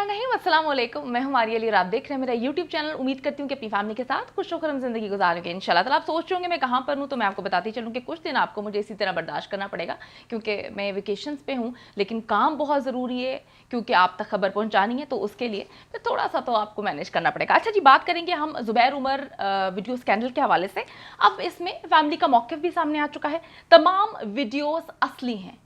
बिस्मिल्लाहिर्रहमानिर्रहीम, अस्सलाम वालेकुम। मैं हूं मारिया अली और आप देख रहे हैं मेरा यूट्यूब चैनल। उम्मीद करती हूं कि अपनी फैमिली के साथ खुश होकर हम जिंदगी गुजारेंगे इंशाल्लाह। तो आप सोच रहे होंगे मैं कहां पर हूं, तो मैं आपको बताती चलूं कि कुछ दिन आपको मुझे इसी तरह बर्दाश्त करना पड़ेगा क्योंकि मैं वेकेशंस पे हूं, लेकिन काम बहुत ज़रूरी है क्योंकि आप तक खबर पहुंचानी है, तो उसके लिए फिर थोड़ा सा तो आपको मैनेज करना पड़ेगा। अच्छा जी, बात करेंगे हम ज़ुबैर उमर वीडियो स्कैंडल के हवाले से। अब इसमें फैमिली का मौक़िफ़ भी सामने आ चुका है। तमाम वीडियोज़ असली हैं,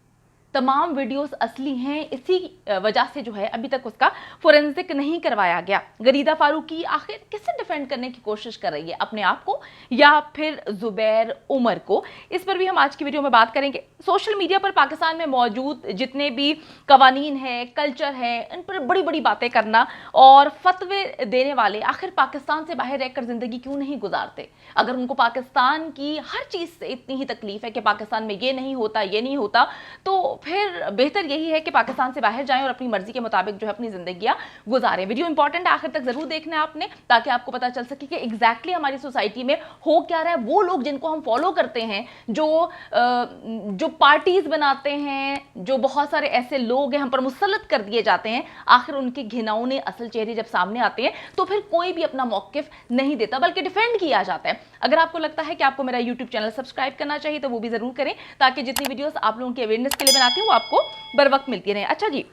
तमाम वीडियोस असली हैं। इसी वजह से जो है अभी तक उसका फोरेंसिक नहीं करवाया गया। गरीदा फारूकी आखिर किससे डिफेंड करने की कोशिश कर रही है, अपने आप को या फिर ज़ुबैर उमर को? इस पर भी हम आज की वीडियो में बात करेंगे। सोशल मीडिया पर पाकिस्तान में मौजूद जितने भी कवानीन है, कल्चर है, इन पर बड़ी बड़ी बातें करना और फतवे देने वाले आखिर पाकिस्तान से बाहर रहकर ज़िंदगी क्यों नहीं गुजारते? अगर उनको पाकिस्तान की हर चीज़ से इतनी ही तकलीफ है कि पाकिस्तान में ये नहीं होता, ये नहीं होता, तो फिर बेहतर यही है कि पाकिस्तान से बाहर जाएं और अपनी मर्जी के मुताबिक जो है अपनी जिंदगियां गुजारें। वीडियो इंपॉर्टेंट है, आखिर तक जरूर देखना है आपने, ताकि आपको पता चल सके कि एग्जैक्टली हमारी सोसाइटी में हो क्या रहा है। वो लोग जिनको हम फॉलो करते हैं, जो पार्टीज बनाते हैं, जो बहुत सारे ऐसे लोग हैं हम पर मुसल्लत कर दिए जाते हैं, आखिर उनके घिनौने असल चेहरे जब सामने आते हैं तो फिर कोई भी अपना मौकिफ नहीं देता, बल्कि डिफेंड किया जाता है। अगर आपको लगता है कि आपको मेरा यूट्यूब चैनल सब्सक्राइब करना चाहिए तो वो भी जरूर करें, ताकि जितनी वीडियोस आप लोगों की अवेयरनेस के लिए बनाती हूँ वो आपको बर वक्त मिलती रहे। अच्छा जी,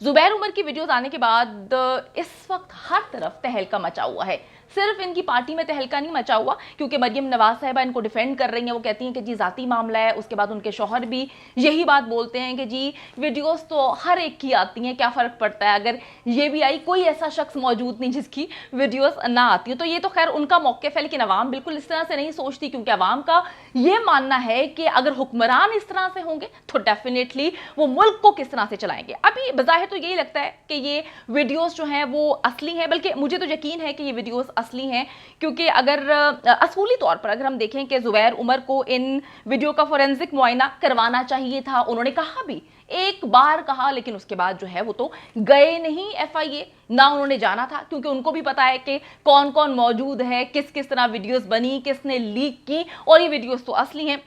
ज़ुबैर उमर की वीडियोस आने के बाद इस वक्त हर तरफ तहलका मचा हुआ है। सिर्फ इनकी पार्टी में तहलका नहीं मचा हुआ क्योंकि मरियम नवाज साहिबा इनको डिफेंड कर रही हैं। वो कहती हैं कि जी ज़ाती मामला है। उसके बाद उनके शौहर भी यही बात बोलते हैं कि जी वीडियोस तो हर एक की आती हैं, क्या फ़र्क पड़ता है, अगर ये भी आई, कोई ऐसा शख्स मौजूद नहीं जिसकी वीडियोस ना आती हो। तो ये तो खैर उनका मौक़िफ़ है, लेकिन अवाम बिल्कुल इस तरह से नहीं सोचती, क्योंकि अवाम का ये मानना है कि अगर हुक्मरान इस तरह से होंगे तो डेफिनेटली वो मुल्क को किस तरह से चलाएंगे। अभी बज़ाहिर तो यही लगता है कि ये वीडियोस जो हैं वो असली हैं, बल्कि मुझे तो यकीन है कि ये वीडियोस असली हैं, क्योंकि अगर असूली तौर पर अगर हम देखें कि ज़ुबैर उमर को इन वीडियो का फोरेंसिक मुआयना करवाना चाहिए था। उन्होंने कहा भी, एक बार कहा, लेकिन उसके बाद जो है वो तो गए नहीं FIA, ना उन्होंने जाना था, क्योंकि उनको भी पता है कि कौन कौन मौजूद है, किस किस तरह वीडियोस बनी, किसने लीक की, और ये वीडियोस तो असली हैं।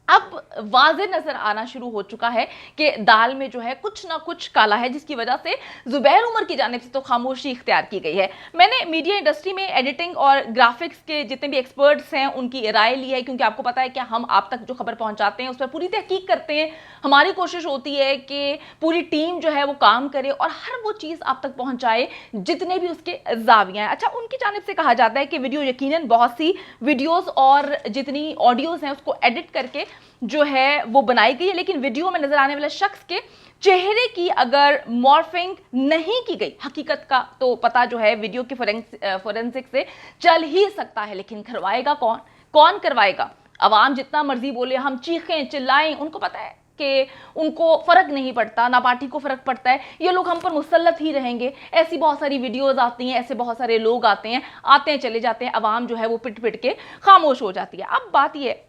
अब वाज़े नजर आना शुरू हो चुका है कि दाल में जो है कुछ ना कुछ काला है, जिसकी वजह से ज़ुबैर उमर की जानिब से तो खामोशी इख्तियार की गई है। मैंने मीडिया इंडस्ट्री में एडिटिंग और ग्राफिक्स के जितने भी एक्सपर्ट्स हैं उनकी राय ली है, क्योंकि आपको पता है कि हम आप तक जो खबर पहुंचाते हैं उस पर पूरी तहकीक करते हैं। हमारी कोशिश होती है कि पूरी टीम जो है वो काम करे और हर वो चीज़ आप तक पहुँचाए जितने भी उसके जावियाँ हैं। अच्छा, उनकी जानिब से कहा जाता है कि वीडियो यकीनन बहुत सी वीडियोज़ और जितनी ऑडियोज़ हैं उसको एडिट करके जो है वो बनाई गई है, लेकिन वीडियो में नजर आने वाले शख्स के चेहरे की अगर मॉर्फिंग नहीं की गई, हकीकत का तो पता जो है वीडियो की फोरेंसिक से चल ही सकता है, लेकिन करवाएगा कौन? कौन करवाएगा? अवाम जितना मर्जी बोले, हम चीखें चिल्लाएं, उनको पता है कि उनको फर्क नहीं पड़ता, ना पार्टी को फर्क पड़ता है, ये लोग हम पर मुसल्लत ही रहेंगे। ऐसी बहुत सारी वीडियोस आती हैं, ऐसे बहुत सारे लोग आते हैं चले जाते हैं, अवाम जो है वो पिट पिट के खामोश हो जाती है। अब बात ये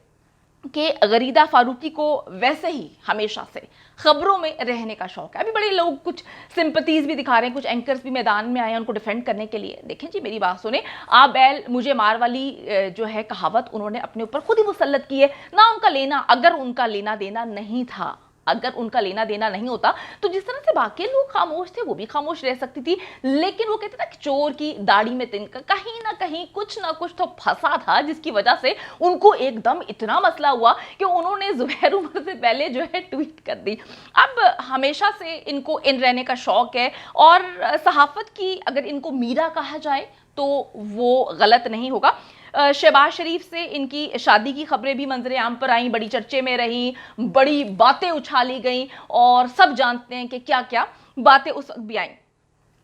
कि गरीदा फारूकी को वैसे ही हमेशा से खबरों में रहने का शौक है। अभी बड़े लोग कुछ सिंपथीज भी दिखा रहे हैं, कुछ एंकर्स भी मैदान में आए हैं उनको डिफेंड करने के लिए। देखें जी, मेरी बात सुने, आप बैल मुझे मार वाली जो है कहावत उन्होंने अपने ऊपर खुद ही मुसल्लत की है ना। उनका लेना, अगर उनका लेना देना नहीं था, अगर उनका लेना देना नहीं होता तो जिस तरह से बाकी लोग खामोश थे वो भी खामोश रह सकती थी। लेकिन वो कहते थे कि चोर की दाढ़ी में तिनका, कहीं ना कहीं कुछ ना कुछ तो फंसा था, जिसकी वजह से उनको एकदम इतना मसला हुआ कि उन्होंने ज़ुबैर उमर से पहले जो है ट्वीट कर दी। अब हमेशा से इनको इन रहने का शौक है, और सहाफ़त की अगर इनको मीरा कहा जाए तो वो गलत नहीं होगा। शहबाज शरीफ से इनकी शादी की खबरें भी मंजर आम पर आईं, बड़ी चर्चे में रहीं, बड़ी बातें उछाली गईं, और सब जानते हैं कि क्या क्या बातें उस वक्त भी आईं।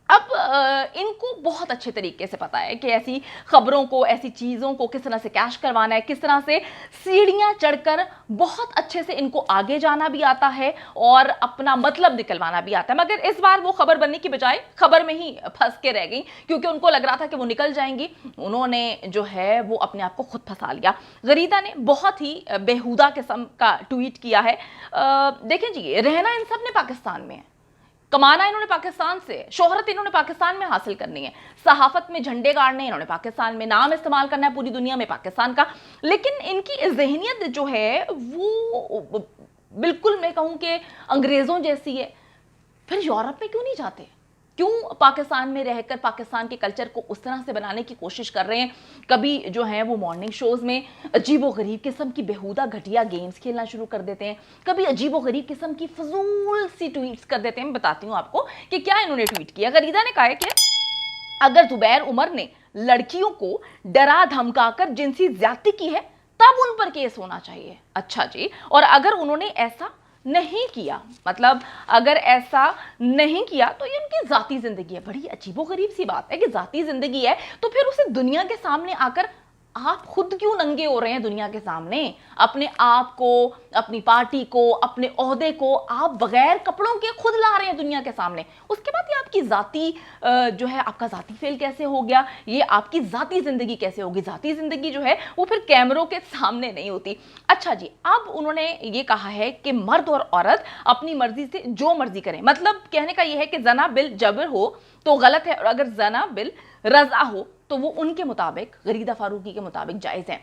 अब इनको बहुत अच्छे तरीके से पता है कि ऐसी खबरों को, ऐसी चीज़ों को किस तरह से कैश करवाना है, किस तरह से सीढ़ियाँ चढ़कर बहुत अच्छे से इनको आगे जाना भी आता है और अपना मतलब निकलवाना भी आता है। मगर इस बार वो खबर बनने की बजाय खबर में ही फंस के रह गई, क्योंकि उनको लग रहा था कि वो निकल जाएंगी। उन्होंने जो है वो अपने आप को खुद फंसा लिया। गरीदा ने बहुत ही बेहुदा किस्म का ट्वीट किया है। देखें जी, रहना इन सब ने पाकिस्तान में है, कमाना इन्होंने पाकिस्तान से, शोहरत इन्होंने पाकिस्तान में हासिल करनी है, सहाफत में झंडे गाड़ने इन्होंने पाकिस्तान में, नाम इस्तेमाल करना है पूरी दुनिया में पाकिस्तान का। लेकिन इनकी जहनियत जो है वो बिल्कुल मैं कहूँ कि अंग्रेज़ों जैसी है। फिर यूरोप में क्यों नहीं जाते? क्यों पाकिस्तान में रहकर पाकिस्तान के कल्चर को उस तरह से बनाने की कोशिश कर रहे हैं। कभी जो है वो मॉर्निंग शोज में अजीबोगरीब किस्म की बेहुदा घटिया गेम्स खेलना शुरू कर देते हैं, कभी अजीबोगरीब किस्म की फजूल सी ट्वीट्स कर देते हैं। मैं बताती हूँ आपको कि क्या इन्होंने ट्वीट किया। गरीदा ने कहा है कि अगर जुबैर उमर ने लड़कियों को डरा धमकाकर जिनसी ज्यादती की है तब उन पर केस होना चाहिए। अच्छा जी, और अगर उन्होंने ऐसा नहीं किया, मतलब अगर ऐसा नहीं किया तो ये उनकी जाती जिंदगी है। बड़ी अजीबोगरीब सी बात है कि जाती जिंदगी है तो फिर उसे दुनिया के सामने आकर आप खुद क्यों नंगे हो रहे हैं दुनिया के सामने? अपने आप को, अपनी पार्टी को, अपने ओहदे को आप बगैर कपड़ों के खुद ला रहे हैं दुनिया के सामने। उसके बाद ये आपकी जाती जो है, आपका जाती फेल कैसे हो गया? ये आपकी जाती जिंदगी कैसे होगी? जाती जिंदगी जो है वो फिर कैमरों के सामने नहीं होती। अच्छा जी, अब उन्होंने ये कहा है कि मर्द और औरत अपनी मर्जी से जो मर्जी करें। मतलब कहने का ये है कि जना बिल जबर हो तो गलत है, और अगर जना बिल रजा हो तो वो उनके मुताबिक, गरीदा फारूकी के मुताबिक जायज़ है।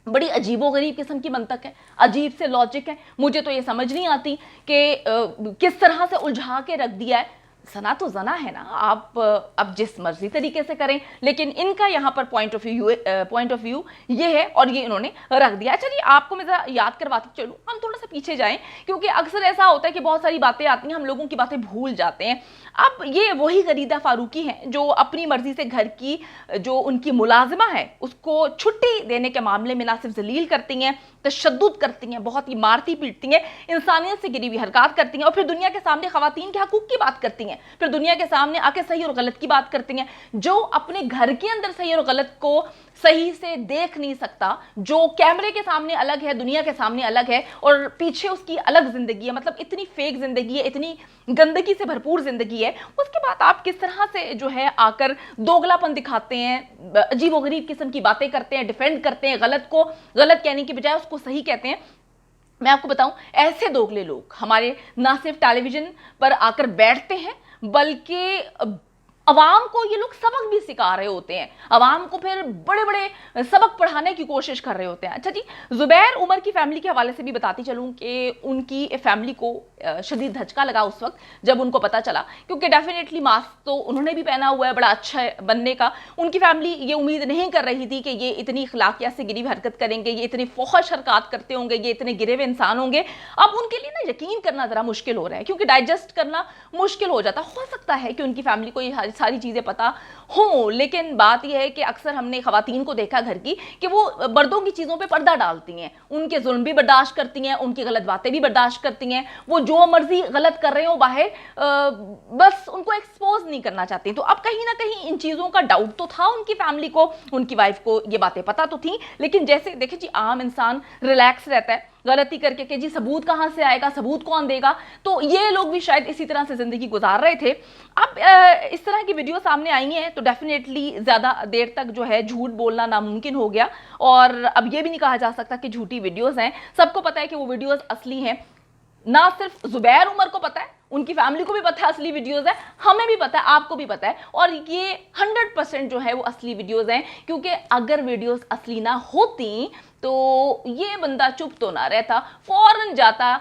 बड़ी अजीबोगरीब किस्म की मंतक है, अजीब से लॉजिक है। मुझे तो ये समझ नहीं आती कि किस तरह से उलझा के रख दिया है। जना तो जना है ना, आप अब जिस मर्जी तरीके से करें, लेकिन इनका यहाँ पर पॉइंट ऑफ व्यू ये है और ये इन्होंने रख दिया। चलिए आपको मैं जरा याद करवाती चलूँ, हम थोड़ा सा पीछे जाएं, क्योंकि अक्सर ऐसा होता है कि बहुत सारी बातें आती हैं, हम लोगों की बातें भूल जाते हैं। अब ये वही गरीदा फारूकी हैं जो अपनी मर्जी से घर की जो उनकी मुलाजिमा है उसको छुट्टी देने के मामले में ना सिर्फ जलील करती हैं, तशद्दुद करती हैं, बहुत ही मारती पीटती हैं, इंसानियत से गिरी हुई हरकत करती हैं, और फिर दुनिया के सामने खवातीन के हकूक की बात करती हैं, फिर दुनिया के सामने आके सही और गलत की बात करती हैं। जो अपने घर के अंदर सही और गलत को सही से देख नहीं सकता, जो कैमरे के सामने अलग है, दुनिया के सामने अलग है, और पीछे उसकी अलग जिंदगी है, मतलब इतनी फेक जिंदगी है, इतनी गंदगी से भरपूर जिंदगी है, उसके बाद आप किस तरह से जो है आकर दोगलापन दिखाते हैं, अजीबोगरीब किस्म की बातें करते हैं, डिफेंड करते हैं, गलत को गलत कहने की बजाय उसको सही कहते हैं। मैं आपको बताऊं, ऐसे दोगले लोग हमारे ना सिर्फ टेलीविजन पर आकर बैठते हैं, बल्कि अवाम को ये लोग सबक भी सिखा रहे होते हैं, अवाम को फिर बड़े बड़े सबक पढ़ाने की कोशिश कर रहे होते हैं। अच्छा जी, जुबैर उमर की फैमिली के हवाले से भी बताती चलूं कि उनकी फैमिली को शदीद धचका लगा उस वक्त जब उनको पता चला, क्योंकि डेफिनेटली मास्क तो उन्होंने भी पहना हुआ है बड़ा अच्छा बनने का। उनकी फैमिली ये उम्मीद नहीं कर रही थी कि ये इतनी अखलाकियत से गिरी हुई हरकत करेंगे, ये इतनी फोहश हरकत करते होंगे, ये इतने गिरे हुए इंसान होंगे। अब उनके लिए ना यकीन करना जरा मुश्किल हो रहा है, क्योंकि डाइजेस्ट करना मुश्किल हो जाता। हो सकता है कि उनकी फैमिली को ये सारी चीजें पता हो, लेकिन बात यह है कि अक्सर हमने खवातीन को देखा घर की कि वो मर्दों की चीजों पे पर्दा डालती हैं, उनके जुल्म भी बर्दाश्त करती हैं, उनकी गलत बातें भी बर्दाश्त करती हैं, वो जो मर्जी गलत कर रहे हो बाहर बस उनको एक्सपोज नहीं करना चाहती। तो अब कहीं ना कहीं इन चीजों का डाउट तो था उनकी फैमिली को, उनकी वाइफ को ये बातें पता तो थी, लेकिन जैसे देखिए जी आम इंसान रिलैक्स रहता है गलती करके कि जी सबूत कहां से आएगा, सबूत कौन देगा, तो ये लोग भी शायद इसी तरह से जिंदगी गुजार रहे थे। अब इस तरह की वीडियो सामने आई है तो डेफिनेटली ज्यादा देर तक जो है झूठ बोलना नामुमकिन हो गया, और अब ये भी नहीं कहा जा सकता कि झूठी वीडियोस हैं। सबको पता है कि वो वीडियोस असली हैं, ना सिर्फ जुबैर उमर को पता है, उनकी फैमिली को भी पता है असली वीडियोस है, हमें भी पता है, आपको भी पता है, और ये 100% जो है वो असली वीडियोस हैं। क्योंकि अगर वीडियोस असली ना होती तो ये बंदा चुप तो ना रहता, फौरन जाता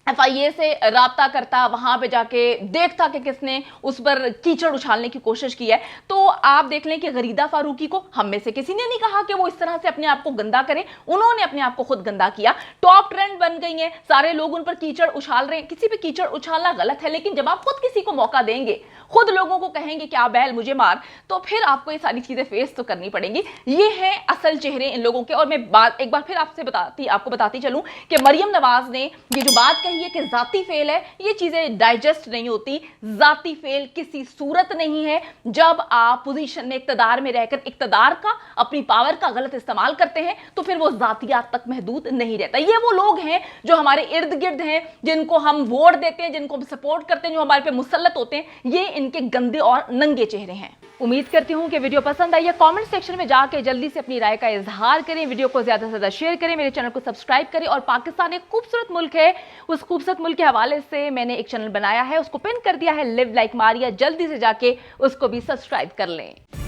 FIA से राब्ता करता, वहां पे जाके देखता कि किसने उस पर कीचड़ उछालने की कोशिश की है। तो आप देख लें कि गरीदा फारूकी को हम में से किसी ने नहीं कहा कि वो इस तरह से अपने आप को गंदा करें, उन्होंने अपने आप को खुद गंदा किया। टॉप ट्रेंड बन गई है, सारे लोग उन पर कीचड़ उछाल रहे हैं। किसी पे कीचड़ उछालना गलत है, लेकिन जब आप खुद किसी को मौका देंगे, खुद लोगों को कहेंगे क्या बैल मुझे मार, तो फिर आपको ये सारी चीजें फेस तो करनी पड़ेंगी। ये है असल चेहरे इन लोगों के। और मैं एक बार फिर आपको बताती चलूं कि मरियम नवाज ने ये जो बात कही है कि जाती फेल है, ये चीजें डाइजेस्ट नहीं होती। जाती फेल किसी सूरत नहीं है। जब आप पोजीशन में, इक्तदार में रहकर इक्तदार का, अपनी पावर का गलत इस्तेमाल करते हैं तो फिर वो जातियात तक महदूद नहीं रहता। ये वो लोग हैं जो हमारे इर्द गिर्द हैं, जिनको हम वोट देते हैं, जिनको हम सपोर्ट करते हैं, जो हमारे पे मुसल्लत होते हैं, ये इनके गंदे और नंगे चेहरे हैं। उम्मीद करती हूँ कि वीडियो पसंद आई है। कमेंट सेक्शन में जाके जल्दी से अपनी राय का इजहार करें, वीडियो को ज्यादा से ज्यादा शेयर करें, मेरे चैनल को सब्सक्राइब करें। और पाकिस्तान एक खूबसूरत मुल्क है, उस खूबसूरत मुल्क के हवाले से मैंने एक चैनल बनाया है, उसको पिन कर दिया है, लिव लाइक मारिया, जल्दी से जाके उसको भी सब्सक्राइब कर लें।